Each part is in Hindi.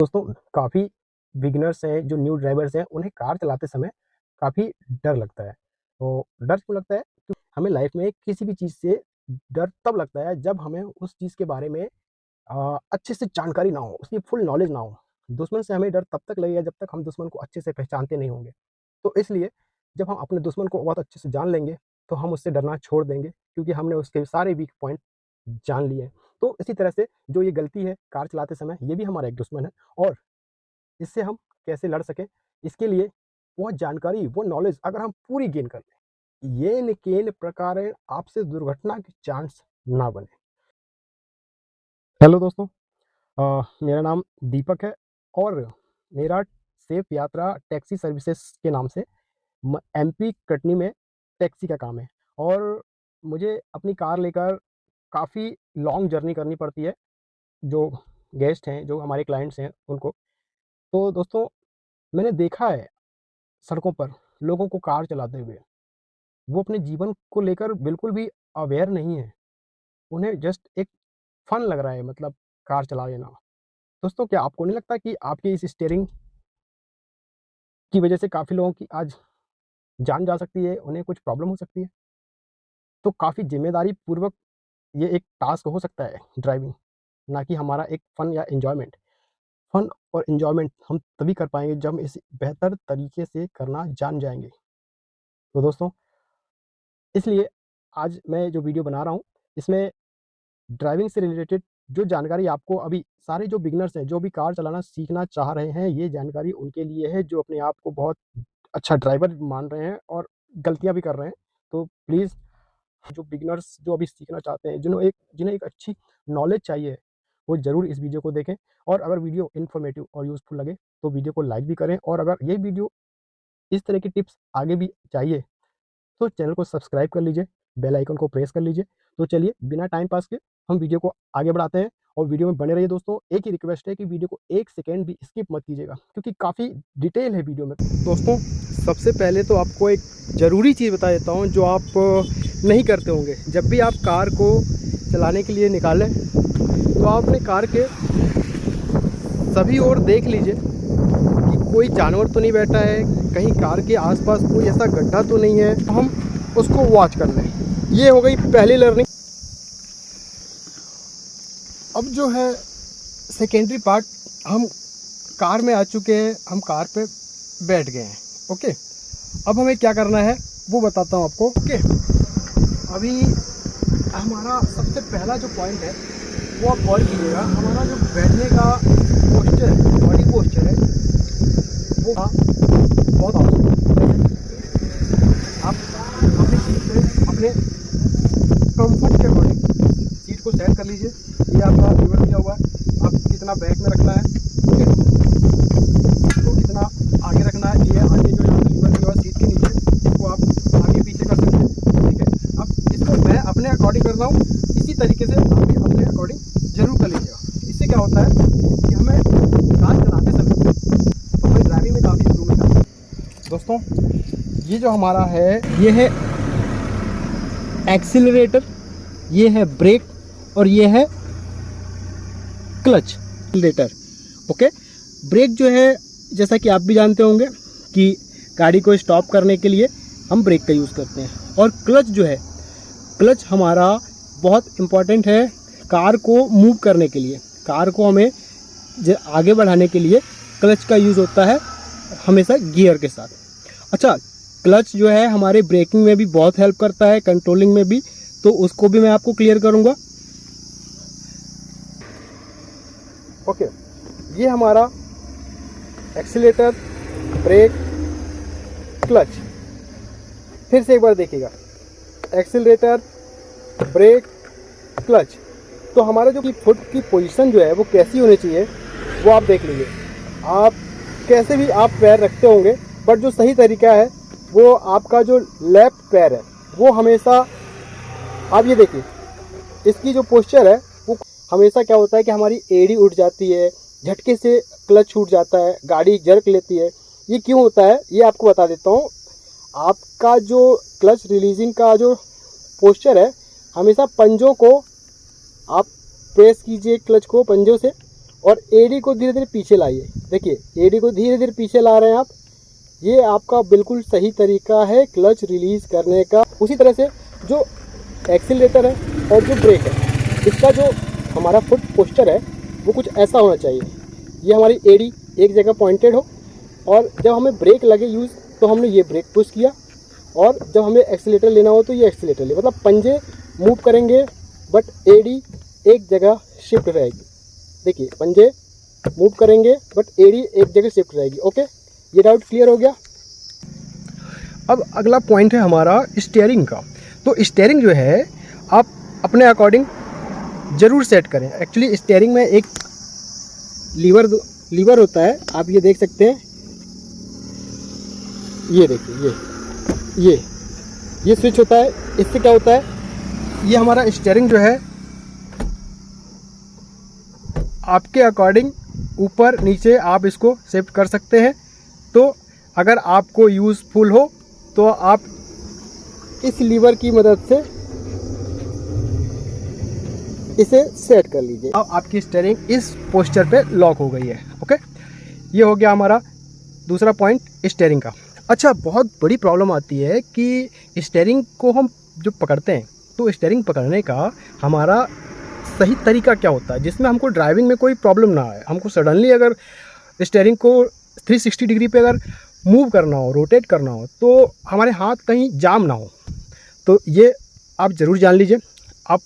दोस्तों, काफ़ी बिगिनर्स हैं, जो न्यू ड्राइवर्स हैं, उन्हें कार चलाते समय काफ़ी डर लगता है। तो डर क्यों लगता है? क्योंकि हमें लाइफ में किसी भी चीज़ से डर तब लगता है जब हमें उस चीज़ के बारे में अच्छे से जानकारी ना हो, उसकी फुल नॉलेज ना हो। दुश्मन से हमें डर तब तक लगेगा जब तक हम दुश्मन को अच्छे से पहचानते नहीं होंगे। तो इसलिए जब हम अपने दुश्मन को बहुत अच्छे से जान लेंगे, तो हम उससे डरना छोड़ देंगे, क्योंकि हमने उसके सारे वीक पॉइंट जान लिए हैं। तो इसी तरह से जो ये गलती है कार चलाते समय, ये भी हमारा एक दुश्मन है और इससे हम कैसे लड़ सकें, इसके लिए वो जानकारी, वो नॉलेज अगर हम पूरी गेन कर लें, येन केन प्रकारेण आपसे दुर्घटना के चांस ना बने। हेलो दोस्तों, मेरा नाम दीपक है और मेरा सेफ यात्रा टैक्सी सर्विसेज के नाम से एमपी कटनी में टैक्सी का काम है और मुझे अपनी कार लेकर काफ़ी लॉन्ग जर्नी करनी पड़ती है, जो गेस्ट हैं, जो हमारे क्लाइंट्स हैं उनको। तो दोस्तों, मैंने देखा है सड़कों पर लोगों को कार चलाते हुए, वो अपने जीवन को लेकर बिल्कुल भी अवेयर नहीं है। उन्हें जस्ट एक फन लग रहा है, मतलब कार चला लेना। दोस्तों, क्या आपको नहीं लगता कि आपकी इस स्टीयरिंग की वजह से काफ़ी लोगों की आज जान जा सकती है, उन्हें कुछ प्रॉब्लम हो सकती है? तो काफ़ी ज़िम्मेदारी पूर्वक ये एक टास्क हो सकता है ड्राइविंग, ना कि हमारा एक फन या एन्जॉयमेंट। फन और एन्जॉयमेंट हम तभी कर पाएँगे जब हम इसे बेहतर तरीके से करना जान जाएँगे। तो दोस्तों, इसलिए आज मैं जो वीडियो बना रहा हूँ, इसमें ड्राइविंग से रिलेटेड जो जानकारी आपको अभी सारे जो बिगिनर्स हैं, जो भी कार चलाना सीखना चाह रहे हैं, ये जानकारी उनके लिए है जो अपने आप को बहुत अच्छा ड्राइवर मान रहे हैं और गलतियाँ भी कर रहे हैं। तो प्लीज़, जो बिगिनर्स जो अभी सीखना चाहते हैं, जिन्हें एक अच्छी नॉलेज चाहिए, वो ज़रूर इस वीडियो को देखें और अगर वीडियो इन्फॉर्मेटिव और यूज़फुल लगे, तो वीडियो को लाइक भी करें और अगर ये वीडियो इस तरह की टिप्स आगे भी चाहिए, तो चैनल को सब्सक्राइब कर लीजिए, बेल आइकन को प्रेस कर लीजिए। तो चलिए, बिना टाइम पास के हम वीडियो को आगे बढ़ाते हैं और वीडियो में बने रहिए दोस्तों। एक ही रिक्वेस्ट है कि वीडियो को 1 सेकंड भी स्किप मत कीजिएगा, क्योंकि काफ़ी डिटेल है वीडियो में। दोस्तों, सबसे पहले तो आपको एक ज़रूरी चीज़ बता देता हूँ जो आप नहीं करते होंगे। जब भी आप कार को चलाने के लिए निकालें, तो आप अपने कार के सभी ओर देख लीजिए कि कोई जानवर तो नहीं बैठा है, कहीं कार के आसपास कोई ऐसा गड्ढा तो नहीं है, तो हम उसको वॉच कर लें। ये हो गई पहली लर्निंग। अब जो है सेकेंडरी पार्ट, हम कार में आ चुके हैं, हम कार पे बैठ गए हैं। ओके, अब हमें क्या करना है वो बताता हूँ आपको। ओके, अभी हमारा सबसे पहला जो पॉइंट है वो आप गौर कीजिएगा। हमारा जो बैठने का पोस्चर है, बॉडी पोस्चर है, वो बहुत आवश्यक है। आप अपनी सीट पे अपने कंफर्ट के अकॉर्डिंग सीट को सेट कर लीजिए। ये आपका लीवर दिया हुआ है, आप कितना बैक में रखना है, ठीक है, तो कितना आगे रखना है। ये आगे जो यहाँ लीवर दिया हुआ है सीट के नीचे, इसको आप आगे पीछे कर सकते हैं, ठीक है। अब इसको मैं अपने अकॉर्डिंग कर रहा हूँ, इसी तरीके से आप भी अपने अकॉर्डिंग जरूर कर लीजिएगा। इससे क्या होता है कि हमें कार चलाते समय तो हमें ड्राइविंग में काफ़ी इम्प्रूवमेंट आता है। दोस्तों, ये जो हमारा है, ये है एक्सीलरेटर, ये है ब्रेक और ये है क्लच एक्सीलरेटर। ओके, ब्रेक जो है, जैसा कि आप भी जानते होंगे कि गाड़ी को स्टॉप करने के लिए हम ब्रेक का यूज़ करते हैं। और क्लच जो है, क्लच हमारा बहुत इम्पॉर्टेंट है कार को मूव करने के लिए। कार को हमें आगे बढ़ाने के लिए क्लच का यूज़ होता है हमेशा गियर के साथ। अच्छा, क्लच जो है हमारे ब्रेकिंग में भी बहुत हेल्प करता है, कंट्रोलिंग में भी, तो उसको भी मैं आपको क्लियर करूँगा। ओके, ये हमारा एक्सीलेटर, ब्रेक, क्लच। फिर से एक बार देखिएगा, एक्सीलरेटर, ब्रेक, क्लच। तो हमारा जो फुट की पोजीशन जो है वो कैसी होनी चाहिए वो आप देख लीजिए। आप कैसे भी आप पैर रखते होंगे, बट जो सही तरीका है वो आपका जो लेफ्ट पैर है वो हमेशा, आप ये देखिए, इसकी जो पोस्चर है वो हमेशा क्या होता है कि हमारी एड़ी उठ जाती है, झटके से क्लच छूट जाता है, गाड़ी जर्क लेती है। ये क्यों होता है ये आपको बता देता हूँ। आपका जो क्लच रिलीजिंग का जो पोस्चर है, हमेशा पंजों को आप प्रेस कीजिए, क्लच को पंजों से, और एडी को धीरे धीरे पीछे लाइए। देखिए एडी को धीरे धीरे पीछे ला रहे हैं आप, ये आपका बिल्कुल सही तरीका है क्लच रिलीज करने का। उसी तरह से जो एक्सीलरेटर है और जो ब्रेक है, इसका जो हमारा फुट पोस्चर है वो कुछ ऐसा होना चाहिए। ये हमारी एडी एक जगह पॉइंटेड हो, और जब हमें ब्रेक लगे यूज़ तो हमने ये ब्रेक पुश किया, और जब हमें एक्सीलेटर लेना हो तो ये एक्सीलेटर ले, मतलब पंजे मूव करेंगे बट एडी एक जगह शिफ्ट रहेगी। देखिए पंजे मूव करेंगे बट एडी एक जगह शिफ्ट रहेगी। ओके, ये डाउट क्लियर हो गया। अब अगला पॉइंट है हमारा स्टीयरिंग का। तो स्टीयरिंग जो है आप अपने अकॉर्डिंग ज़रूर सेट करें। एक्चुअली स्टीयरिंग में एक लीवर होता है, आप ये देख सकते हैं, ये देखिए ये स्विच होता है। इससे क्या होता है, ये हमारा स्टीयरिंग जो है आपके अकॉर्डिंग ऊपर नीचे आप इसको शिफ्ट कर सकते हैं। तो अगर आपको यूज़फुल हो तो आप इस लीवर की मदद से इसे सेट कर लीजिए। अब आपकी स्टीयरिंग इस पोस्चर पे लॉक हो गई है। ओके, ये हो गया हमारा दूसरा पॉइंट स्टीयरिंग का। अच्छा, बहुत बड़ी प्रॉब्लम आती है कि स्टीयरिंग को हम जो पकड़ते हैं, तो स्टीयरिंग पकड़ने का हमारा सही तरीका क्या होता है जिसमें हमको ड्राइविंग में कोई प्रॉब्लम ना आए। हमको सडनली अगर स्टीयरिंग को 360 डिग्री पे अगर मूव करना हो, रोटेट करना हो, तो हमारे हाथ कहीं जाम ना हो। तो ये आप ज़रूर जान लीजिए। आप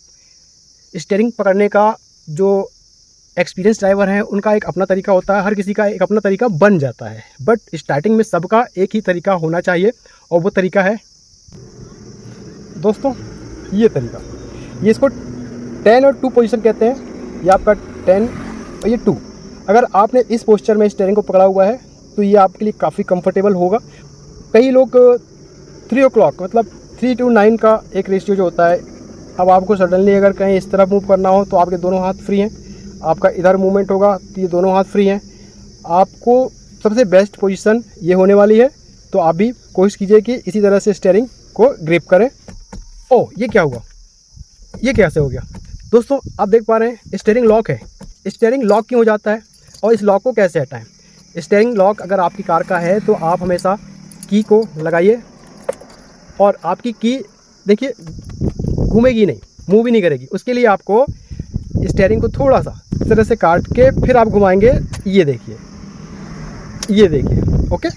स्टीयरिंग पकड़ने का जो एक्सपीरियंस ड्राइवर हैं उनका एक अपना तरीका होता है, हर किसी का एक अपना तरीका बन जाता है, बट स्टार्टिंग में सबका एक ही तरीका होना चाहिए, और वो तरीका है दोस्तों ये तरीका। ये इसको 10 और 2 पोजीशन कहते हैं। ये आपका 10 और ये 2। अगर आपने इस पोस्चर में स्टीयरिंग को पकड़ा हुआ है तो ये आपके लिए काफ़ी कंफर्टेबल होगा। कई लोग 3 o'clock मतलब 3 to 9 का एक रेशियो जो होता है, अब आपको सडनली अगर कहीं इस तरफ मूव करना हो तो आपके दोनों हाथ फ्री हैं, आपका इधर मूवमेंट होगा तो ये दोनों हाथ फ्री हैं। आपको सबसे बेस्ट पोजीशन ये होने वाली है, तो आप भी कोशिश कीजिए कि इसी तरह से स्टीयरिंग को ग्रिप करें। ओह, ये क्या हुआ, ये कैसे हो गया दोस्तों? आप देख पा रहे हैं स्टीयरिंग लॉक है। स्टीयरिंग लॉक क्यों हो जाता है और इस लॉक को कैसे हटाएं? स्टीयरिंग लॉक अगर आपकी कार का है तो आप हमेशा की को लगाइए, और आपकी की देखिए घूमेगी नहीं, मूव ही नहीं करेगी। उसके लिए आपको स्टीयरिंग को थोड़ा सा इस तरह से काट के फिर आप घुमाएंगे। ये देखिए, ये देखिए। ओके,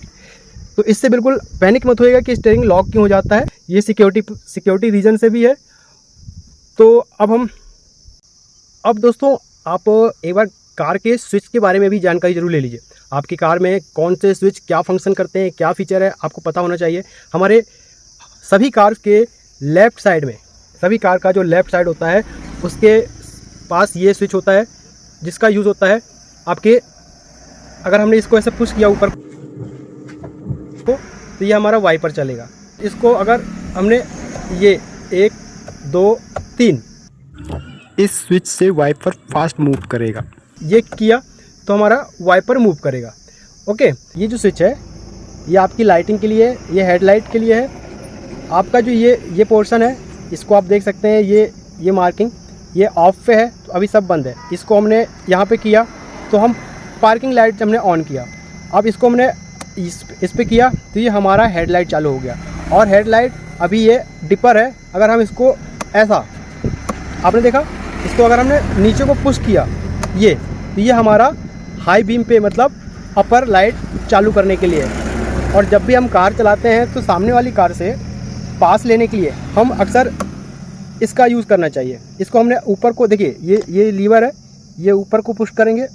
तो इससे बिल्कुल पैनिक मत होइएगा कि स्टीयरिंग लॉक क्यों हो जाता है। ये सिक्योरिटी रीजन से भी है। तो अब दोस्तों आप एक बार कार के स्विच के बारे में भी जानकारी जरूर ले लीजिए। आपकी कार में कौन से स्विच क्या फंक्शन करते हैं, क्या फीचर है, आपको पता होना चाहिए। हमारे सभी कार के लेफ़्ट साइड में, सभी कार का जो लेफ़्ट साइड होता है उसके पास ये स्विच होता है, जिसका यूज़ होता है आपके, अगर हमने इसको ऐसे पुश किया ऊपर को तो ये हमारा वाइपर चलेगा। इसको अगर हमने ये 1 2 3 इस स्विच से वाइपर फास्ट मूव करेगा, ये किया तो हमारा वाइपर मूव करेगा। ओके, ये जो स्विच है ये आपकी लाइटिंग के लिए, ये हेडलाइट के लिए है। आपका जो ये पोर्शन है इसको आप देख सकते हैं, ये मार्किंग ये ऑफ पे है, तो अभी सब बंद है। इसको हमने यहाँ पे किया तो हम पार्किंग लाइट हमने ऑन किया। अब इसको हमने इस पे किया तो ये हमारा हेडलाइट चालू हो गया। और हेडलाइट अभी ये डिपर है, अगर हम इसको ऐसा, आपने देखा, इसको अगर हमने नीचे को पुश किया तो ये हमारा हाई बीम पे मतलब अपर लाइट चालू करने के लिए है। और जब भी हम कार चलाते हैं तो सामने वाली कार से पास लेने के लिए हम अक्सर इसका यूज़ करना चाहिए। इसको हमने ऊपर को देखिए, ये लीवर है, ये ऊपर को पुश करेंगे,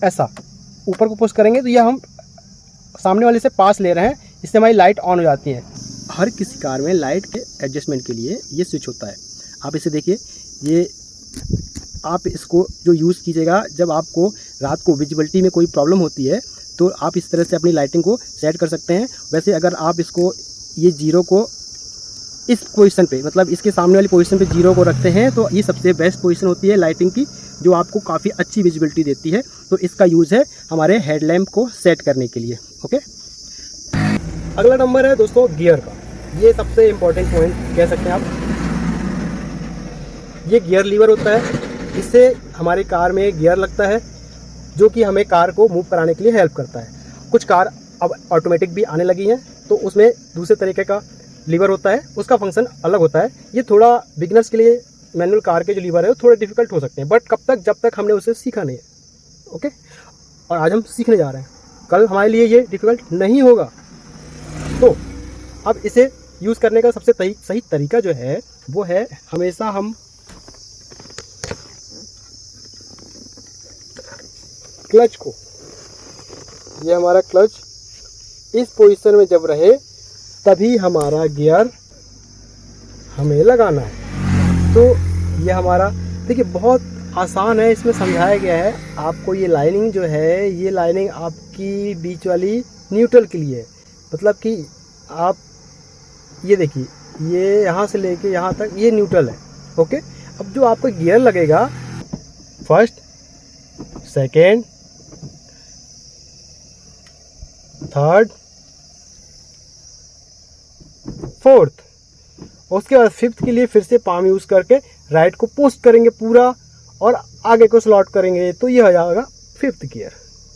ऐसा ऊपर को पुश करेंगे तो ये हम सामने वाले से पास ले रहे हैं, इससे हमारी लाइट ऑन हो जाती है। हर किसी कार में लाइट के एडजस्टमेंट के लिए ये स्विच होता है। आप इसे देखिए, ये आप इसको जो यूज़ कीजिएगा जब आपको रात को विजिबिलिटी में कोई प्रॉब्लम होती है तो आप इस तरह से अपनी लाइटिंग को सेट कर सकते हैं। वैसे अगर आप इसको ये जीरो को इस पोजीशन पे, मतलब इसके सामने वाली पोजीशन पे जीरो को रखते हैं तो ये सबसे बेस्ट पोजीशन होती है लाइटिंग की, जो आपको काफ़ी अच्छी विजिबिलिटी देती है। तो इसका यूज़ है हमारे हेडलैम्प को सेट करने के लिए। ओके, अगला नंबर है दोस्तों गियर का। ये सबसे इम्पोर्टेंट पॉइंट कह सकते हैं आप। ये गियर लीवर होता है, इससे हमारी कार में गियर लगता है जो कि हमें कार को मूव कराने के लिए हेल्प करता है। कुछ कार अब ऑटोमेटिक भी आने लगी हैं, तो उसमें दूसरे तरीके का लीवर होता है, उसका फंक्शन अलग होता है। ये थोड़ा बिगिनर्स के लिए मैनुअल कार के जो लीवर है वो थोड़े डिफिकल्ट हो सकते हैं, बट कब तक, जब तक हमने उसे सीखा नहीं है। ओके, और आज हम सीखने जा रहे हैं, कल हमारे लिए ये डिफिकल्ट नहीं होगा। तो अब इसे यूज़ करने का सबसे सही तरीका जो है वो है, हमेशा हम क्लच को, ये हमारा क्लच इस पोजीशन में जब रहे तभी हमारा गियर हमें लगाना है। तो ये हमारा देखिए बहुत आसान है, इसमें समझाया गया है आपको। ये लाइनिंग जो है, ये लाइनिंग आपकी बीच वाली न्यूट्रल के लिए है। मतलब कि आप ये देखिए, ये यहाँ से लेके यहाँ तक ये न्यूट्रल है। ओके, अब जो आपको गियर लगेगा, फर्स्ट, सेकेंड, थर्ड, फोर्थ, उसके बाद फिफ्थ के लिए फिर से पाम यूज़ करके राइट को पोस्ट करेंगे पूरा और आगे को स्लॉट करेंगे, तो ये हो जाएगा फिफ्थ गियर।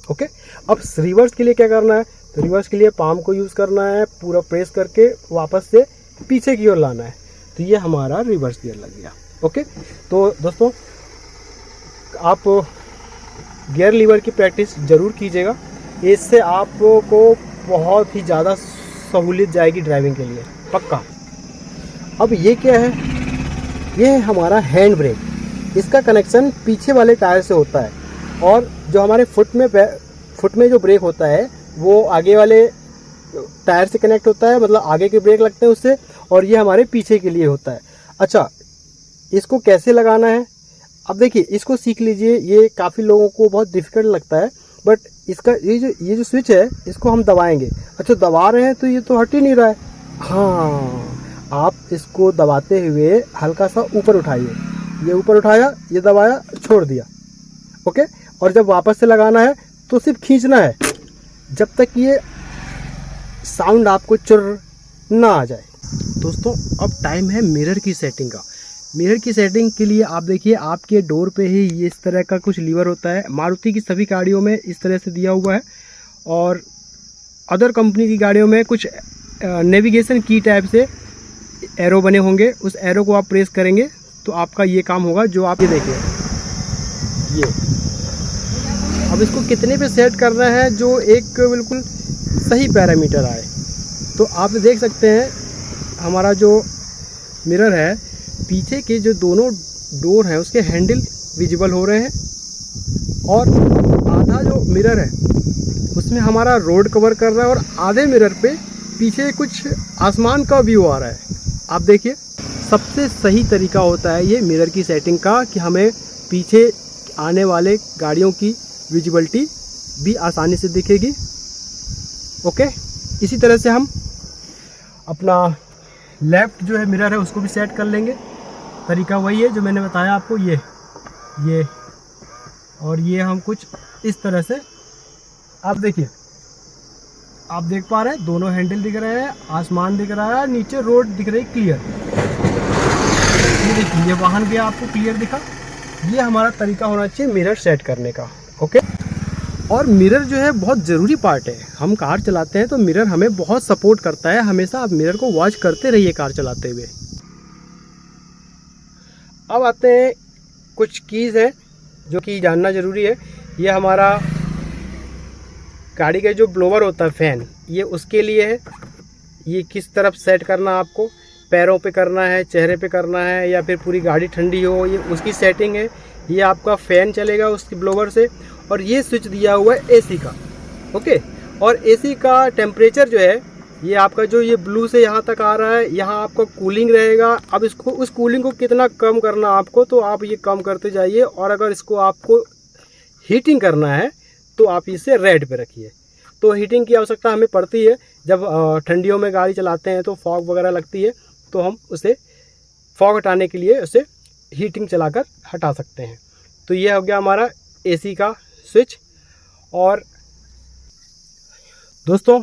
ओके, अब रिवर्स के लिए क्या करना है, तो रिवर्स के लिए पाम को यूज़ करना है, पूरा प्रेस करके वापस से पीछे की ओर लाना है, तो ये हमारा रिवर्स गियर लग गया। ओके, तो दोस्तों आप गियर लीवर की प्रैक्टिस ज़रूर कीजिएगा, इससे आपको बहुत ही ज़्यादा सहूलियत जाएगी ड्राइविंग के लिए, पक्का। अब ये क्या है, ये है हमारा हैंड ब्रेक। इसका कनेक्शन पीछे वाले टायर से होता है, और जो हमारे फुट में जो ब्रेक होता है वो आगे वाले टायर से कनेक्ट होता है, मतलब आगे के ब्रेक लगते हैं उससे, और ये हमारे पीछे के लिए होता है। अच्छा, इसको कैसे लगाना है, अब देखिए इसको सीख लीजिए। ये काफ़ी लोगों को बहुत डिफिकल्ट लगता है, बट इसका ये जो स्विच है इसको हम दबाएंगे। अच्छा, दबा रहे हैं तो ये तो हट ही नहीं रहा है। हाँ, आप इसको दबाते हुए हल्का सा ऊपर उठाइए, ये ऊपर उठाया, ये दबाया, छोड़ दिया। ओके, और जब वापस से लगाना है तो सिर्फ खींचना है, जब तक ये साउंड आपको चुर ना आ जाए। दोस्तों अब टाइम है मिरर की सेटिंग का। मिरर की सेटिंग के लिए आप देखिए, आपके डोर पे ही ये इस तरह का कुछ लीवर होता है। मारुति की सभी गाड़ियों में इस तरह से दिया हुआ है, और अदर कंपनी की गाड़ियों में कुछ नेविगेशन की टाइप से एरो बने होंगे। उस एरो को आप प्रेस करेंगे तो आपका ये काम होगा, जो आप ये देखिए। ये अब इसको कितने पे सेट करना है जो एक बिल्कुल सही पैरामीटर आए, तो आप देख सकते हैं हमारा जो मिरर है, पीछे के जो दोनों डोर हैं उसके हैंडल विजिबल हो रहे हैं, और आधा जो मिरर है उसमें हमारा रोड कवर कर रहा है, और आधे मिरर पे पीछे कुछ आसमान का व्यू आ रहा है। आप देखिए, सबसे सही तरीका होता है ये मिरर की सेटिंग का, कि हमें पीछे आने वाले गाड़ियों की विजिबिलिटी भी आसानी से दिखेगी। ओके, इसी तरह से हम अपना लेफ़्ट जो है मिरर है उसको भी सेट कर लेंगे। तरीका वही है जो मैंने बताया आपको, ये और ये हम कुछ इस तरह से, आप देखिए, आप देख पा रहे हैं दोनों हैंडल दिख रहे हैं, आसमान दिख रहा है, नीचे रोड दिख रही क्लियर। ये देखिए, ये वाहन भी आपको क्लियर दिखा। ये हमारा तरीका होना चाहिए मिरर सेट करने का। ओके, और मिरर जो है बहुत ज़रूरी पार्ट है। हम कार चलाते हैं तो मिरर हमें बहुत सपोर्ट करता है। हमेशा आप मिरर को वॉच करते रहिए कार चलाते हुए। अब आते हैं कुछ कीज़ है जो कि जानना ज़रूरी है। ये हमारा गाड़ी का जो ब्लोवर होता है, फैन, ये उसके लिए है। ये किस तरफ सेट करना, आपको पैरों पे करना है, चेहरे पे करना है, या फिर पूरी गाड़ी ठंडी हो, ये उसकी सेटिंग है। ये आपका फ़ैन चलेगा उसकी ब्लोवर से, और ये स्विच दिया हुआ है एसी का। ओके, और एसी का टेम्परेचर जो है, ये आपका जो ये ब्लू से यहाँ तक आ रहा है, यहाँ आपका कूलिंग रहेगा। अब इसको, उस कूलिंग को कितना कम करना आपको, तो आप ये कम करते जाइए। और अगर इसको आपको हीटिंग करना है तो आप इसे रेड पे रखिए। तो हीटिंग की आवश्यकता हमें पड़ती है जब ठंडियों में गाड़ी चलाते हैं तो फॉग वगैरह लगती है, तो हम उसे फॉग हटाने के लिए उसे हीटिंग चलाकर हटा सकते हैं। तो ये हो गया हमारा एसी का स्विच। और दोस्तों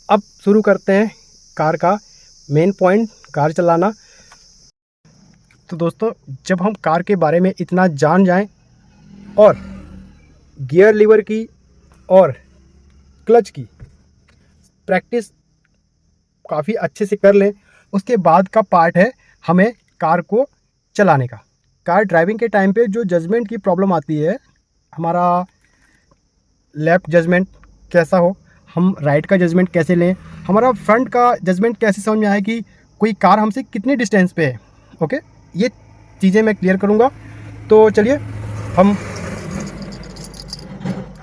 अब शुरू करते हैं कार का मेन पॉइंट, कार चलाना। तो दोस्तों जब हम कार के बारे में इतना जान जाएं और गियर लीवर की और क्लच की प्रैक्टिस काफ़ी अच्छे से कर लें, उसके बाद का पार्ट है हमें कार को चलाने का। कार ड्राइविंग के टाइम पे जो जजमेंट की प्रॉब्लम आती है, हमारा लेफ़्ट जजमेंट कैसा हो, हम राइट का जजमेंट कैसे लें, हमारा फ्रंट का जजमेंट कैसे समझ में आए कि कोई कार हमसे कितने डिस्टेंस पे है। ओके, ये चीज़ें मैं क्लियर करूँगा। तो चलिए हम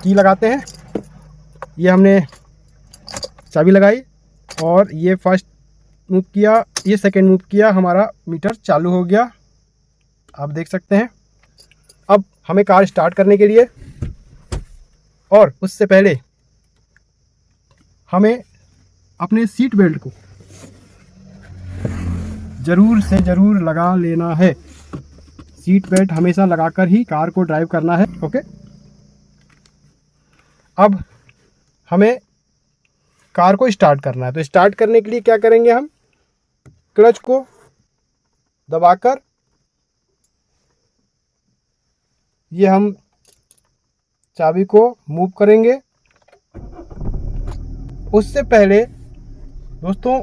की लगाते हैं। ये हमने चाबी लगाई और ये फर्स्ट मूव किया, ये सेकंड मूव किया, हमारा मीटर चालू हो गया, आप देख सकते हैं। अब हमें कार स्टार्ट करने के लिए और उससे पहले हमें अपने सीट बेल्ट को ज़रूर से ज़रूर लगा लेना है। सीट बेल्ट हमेशा लगाकर ही कार को ड्राइव करना है। ओके, अब हमें कार को स्टार्ट करना है। तो स्टार्ट करने के लिए क्या करेंगे, हम क्लच को दबाकर ये हम चाबी को मूव करेंगे। उससे पहले दोस्तों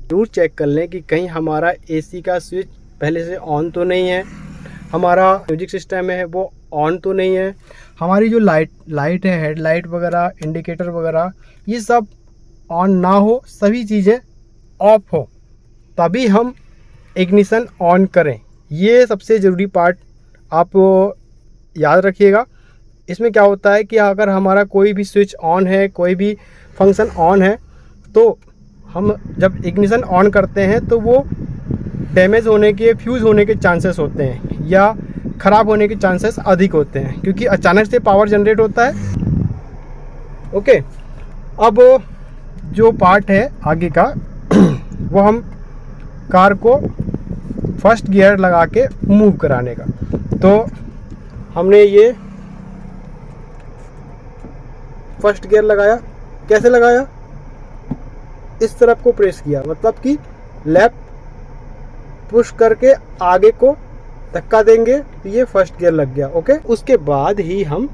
जरूर चेक कर लें कि कहीं हमारा एसी का स्विच पहले से ऑन तो नहीं है, हमारा म्यूजिक सिस्टम है वो ऑन तो नहीं है, हमारी जो लाइट है, हेडलाइट वगैरह, इंडिकेटर वगैरह, ये सब ऑन ना हो, सभी चीज़ें ऑफ हो, तभी हम इग्निशन ऑन करें। ये सबसे ज़रूरी पार्ट आप याद रखिएगा। इसमें क्या होता है कि अगर हमारा कोई भी स्विच ऑन है, कोई भी फंक्शन ऑन है, तो हम जब इग्निशन ऑन करते हैं तो वो डैमेज होने के, फ्यूज़ होने के चांसेस होते हैं या ख़राब होने के चांसेस अधिक होते हैं, क्योंकि अचानक से पावर जनरेट होता है। ओके, अब जो पार्ट है आगे का वो हम कार को फर्स्ट गियर लगा के मूव कराने का। तो हमने ये फर्स्ट गियर लगाया। कैसे लगाया, इस तरफ को प्रेस किया, मतलब कि लेफ्ट पुश करके आगे को धक्का देंगे तो ये फर्स्ट गियर लग गया। ओके, उसके बाद ही हम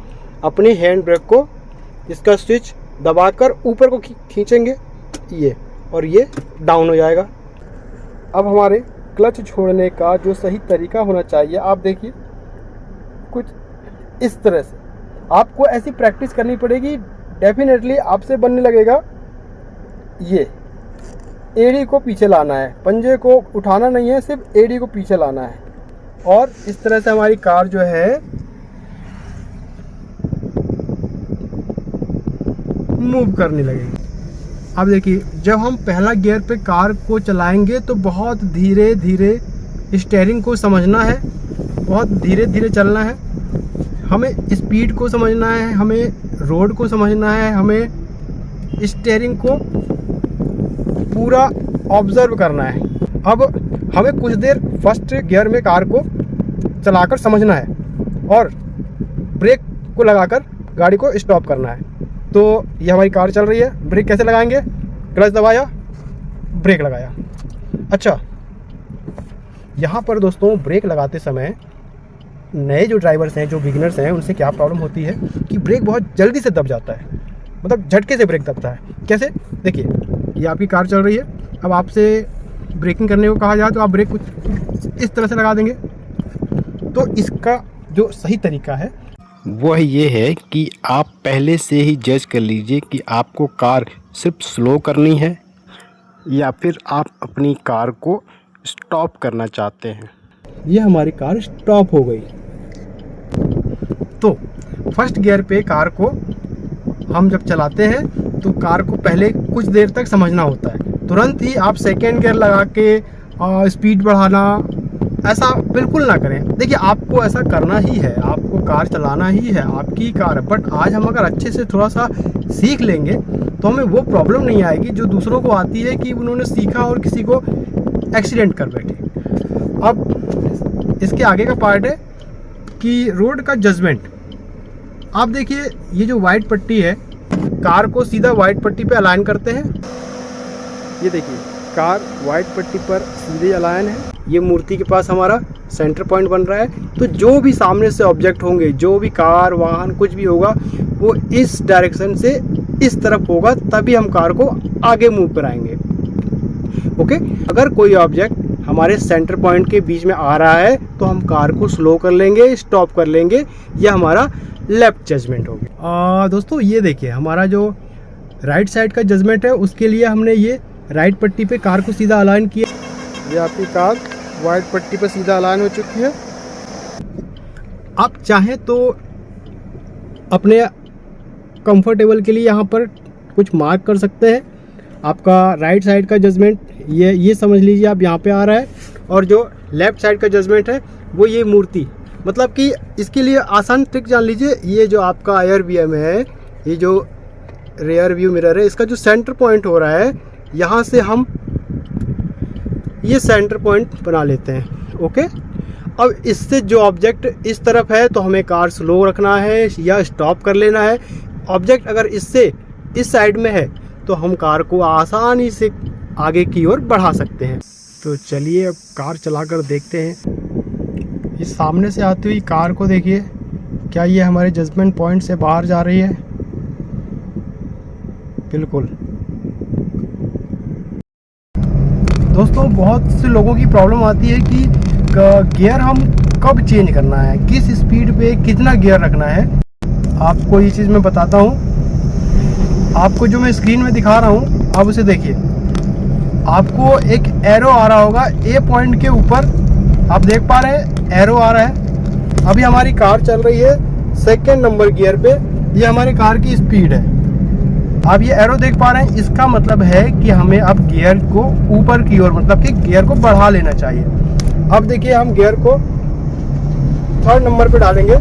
अपनी हैंड ब्रेक को, इसका स्विच दबाकर ऊपर को खींचेंगे ये, और ये डाउन हो जाएगा। अब हमारे क्लच छोड़ने का जो सही तरीका होना चाहिए, आप देखिए कुछ इस तरह से। आपको ऐसी प्रैक्टिस करनी पड़ेगी, डेफिनेटली आपसे बनने लगेगा। ये एड़ी को पीछे लाना है, पंजे को उठाना नहीं है, सिर्फ एड़ी को पीछे लाना है, और इस तरह से हमारी कार जो है मूव करने लगेगी। अब देखिए, जब हम पहला गियर पे कार को चलाएंगे तो बहुत धीरे धीरे स्टीयरिंग को समझना है, बहुत धीरे धीरे चलना है, हमें स्पीड को समझना है, हमें रोड को समझना है, हमें स्टीयरिंग को पूरा ऑब्जर्व करना है। अब हमें कुछ देर फर्स्ट गियर में कार को चलाकर समझना है और ब्रेक को लगाकर गाड़ी को स्टॉप करना है। तो ये हमारी कार चल रही है। ब्रेक कैसे लगाएंगे, क्लच दबाया, ब्रेक लगाया। अच्छा, यहाँ पर दोस्तों ब्रेक लगाते समय नए जो ड्राइवर्स हैं, जो बिगिनर्स हैं, उनसे क्या प्रॉब्लम होती है कि ब्रेक बहुत जल्दी से दब जाता है, मतलब झटके से ब्रेक दबता है। कैसे, देखिए ये आपकी कार चल रही है, अब आपसे ब्रेकिंग करने को कहा जाए तो आप ब्रेक कुछ इस तरह से लगा देंगे। तो इसका जो सही तरीका है वह ये है कि आप पहले से ही जज कर लीजिए कि आपको कार सिर्फ स्लो करनी है या फिर आप अपनी कार को स्टॉप करना चाहते हैं। ये हमारी कार स्टॉप हो गई। तो फर्स्ट गियर पे कार को हम जब चलाते हैं तो कार को पहले कुछ देर तक समझना होता है, तुरंत ही आप सेकेंड गियर लगा के स्पीड बढ़ाना ऐसा बिल्कुल ना करें। देखिए, आपको ऐसा करना ही है, आपको कार चलाना ही है, आपकी कार है, बट आज हम अगर अच्छे से थोड़ा सा सीख लेंगे तो हमें वो प्रॉब्लम नहीं आएगी जो दूसरों को आती है कि उन्होंने सीखा और किसी को एक्सीडेंट कर बैठे। अब इसके आगे का पार्ट है कि रोड का जजमेंट। आप देखिए, ये जो वाइट पट्टी है, कार को सीधा वाइट पट्टी पे अलाइन करते हैं। ये देखिए, कार वाइट पट्टी पर सीधे अलाइन है। ये मूर्ति के पास हमारा सेंटर पॉइंट बन रहा है। तो जो भी सामने से ऑब्जेक्ट होंगे, जो भी कार वाहन कुछ भी होगा, वो इस डायरेक्शन से इस तरफ होगा, तभी हम कार को आगे मूव कराएंगे। ओके, अगर कोई ऑब्जेक्ट हमारे सेंटर पॉइंट के बीच में आ रहा है तो हम कार को स्लो कर लेंगे, स्टॉप कर लेंगे। यह हमारा लेफ्ट जजमेंट होगी। दोस्तों ये देखिए, हमारा जो राइट साइड का जजमेंट है उसके लिए हमने ये राइट पट्टी पे कार को सीधा अलाइन किया। ये आपकी कार वाइट पट्टी पे सीधा अलाइन हो चुकी है। आप चाहें तो अपने कंफर्टेबल के लिए यहाँ पर कुछ मार्क कर सकते हैं। आपका राइट साइड का जजमेंट ये समझ लीजिए आप यहाँ पे आ रहा है, और जो लेफ्ट साइड का जजमेंट है वो ये मूर्ति, मतलब कि इसके लिए आसान ट्रिक जान लीजिए। ये जो आपका एयर वीएम है, ये जो रेयर व्यू मिरर है, इसका जो सेंटर पॉइंट हो रहा है, यहाँ से हम ये सेंटर पॉइंट बना लेते हैं। ओके, अब इससे जो ऑब्जेक्ट इस तरफ है तो हमें कार स्लो रखना है या स्टॉप कर लेना है। ऑब्जेक्ट अगर इससे इस साइड में है तो हम कार को आसानी से आगे की ओर बढ़ा सकते हैं। तो चलिए अब कार चलाकर देखते हैं। इस सामने से आती हुई कार को देखिए, क्या ये हमारे जजमेंट पॉइंट से बाहर जा रही है? बिल्कुल। दोस्तों बहुत से लोगों की प्रॉब्लम आती है कि गियर हम कब चेंज करना है, किस स्पीड पे कितना गियर रखना है। आपको ये चीज़ मैं बताता हूँ। आपको जो मैं स्क्रीन में दिखा रहा हूँ, आप उसे देखिए। आपको एक एरो आ रहा होगा ए पॉइंट के ऊपर, आप देख पा रहे हैं एरो आ रहा है। अभी हमारी कार चल रही है सेकेंड नंबर गियर पे, ये हमारी कार की स्पीड है। आप ये एरो देख पा रहे हैं, इसका मतलब है कि हमें अब गियर को ऊपर की ओर, मतलब कि गियर को बढ़ा लेना चाहिए। अब देखिए हम गियर को थर्ड नंबर पे डालेंगे।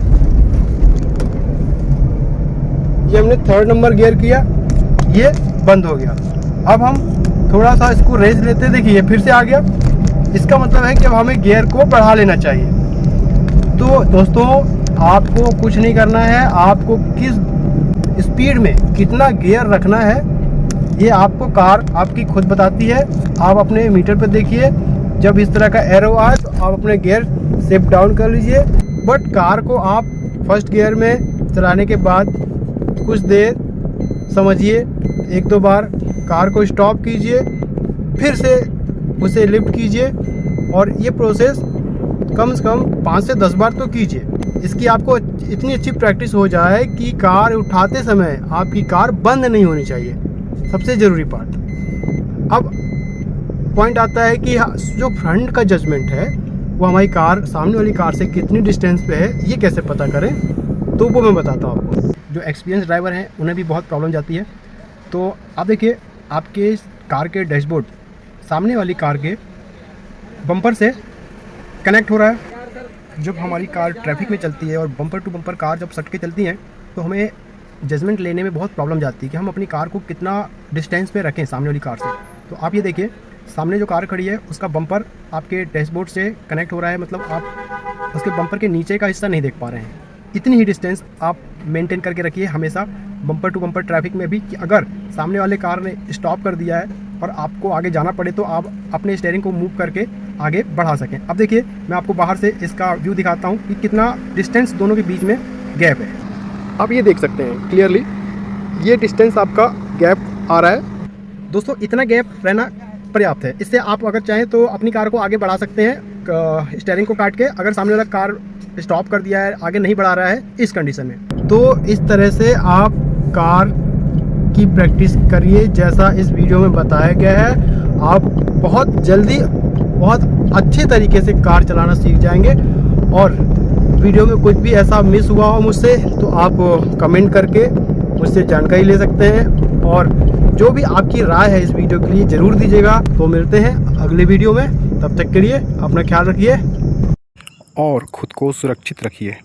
ये हमने थर्ड नंबर गियर किया, ये बंद हो गया। अब हम थोड़ा सा इसको रेस लेते हैं, देखिए ये फिर से आ गया। इसका मतलब है कि अब हमें गियर को बढ़ा लेना चाहिए। तो दोस्तों आपको कुछ नहीं करना है, आपको किस स्पीड में कितना गियर रखना है ये आपको कार आपकी खुद बताती है। आप अपने मीटर पे देखिए, जब इस तरह का एरो आए तो आप अपने गियर शिफ्ट डाउन कर लीजिए। बट कार को आप फर्स्ट गियर में चलाने के बाद कुछ देर समझिए, एक दो बार कार को स्टॉप कीजिए, फिर से उसे लिफ्ट कीजिए, और ये प्रोसेस कम से कम 5 से 10 बार तो कीजिए। इसकी आपको इतनी अच्छी प्रैक्टिस हो जाए कि कार उठाते समय आपकी कार बंद नहीं होनी चाहिए, सबसे ज़रूरी पार्ट। अब पॉइंट आता है कि जो फ्रंट का जजमेंट है वो हमारी कार सामने वाली कार से कितनी डिस्टेंस पे है, ये कैसे पता करें, तो वो मैं बताता हूँ आपको। जो एक्सपीरियंस ड्राइवर हैं उन्हें भी बहुत प्रॉब्लम जाती है। तो आप देखिए, आपके कार के डैशबोर्ड सामने वाली कार के बम्पर से कनेक्ट हो रहा है। जब हमारी कार ट्रैफिक में चलती है और बम्पर टू बम्पर कार जब सट के चलती हैं तो हमें जजमेंट लेने में बहुत प्रॉब्लम जाती है कि हम अपनी कार को कितना डिस्टेंस पे रखें सामने वाली कार से। तो आप ये देखिए, सामने जो कार खड़ी है उसका बम्पर आपके डैशबोर्ड से कनेक्ट हो रहा है, मतलब आप उसके बम्पर के नीचे का हिस्सा नहीं देख पा रहे हैं। इतनी ही डिस्टेंस आप मेंटेन करके रखिए हमेशा बम्पर टू बम्पर ट्रैफिक में भी, कि अगर सामने वाले कार ने स्टॉप कर दिया है और आपको आगे जाना पड़े तो आप अपने स्टीयरिंग को मूव करके आगे बढ़ा सकें। अब देखिए, मैं आपको बाहर से इसका व्यू दिखाता हूँ कि कितना डिस्टेंस दोनों के बीच में गैप है। आप ये देख सकते हैं क्लियरली, ये डिस्टेंस आपका गैप आ रहा है। दोस्तों इतना गैप रहना पर्याप्त है। इससे आप अगर चाहें तो अपनी कार को आगे बढ़ा सकते हैं स्टीयरिंग को काट के, अगर सामने वाला कार स्टॉप कर दिया है, आगे नहीं बढ़ा रहा है इस कंडीशन में। तो इस तरह से आप कार की प्रैक्टिस करिए जैसा इस वीडियो में बताया गया है। आप बहुत जल्दी बहुत अच्छे तरीके से कार चलाना सीख जाएंगे। और वीडियो में कुछ भी ऐसा मिस हुआ हो मुझसे तो आप कमेंट करके मुझसे जानकारी ले सकते हैं, और जो भी आपकी राय है इस वीडियो के लिए ज़रूर दीजिएगा। तो मिलते हैं अगले वीडियो में, तब तक के लिए अपना ख्याल रखिए और ख़ुद को सुरक्षित रखिए।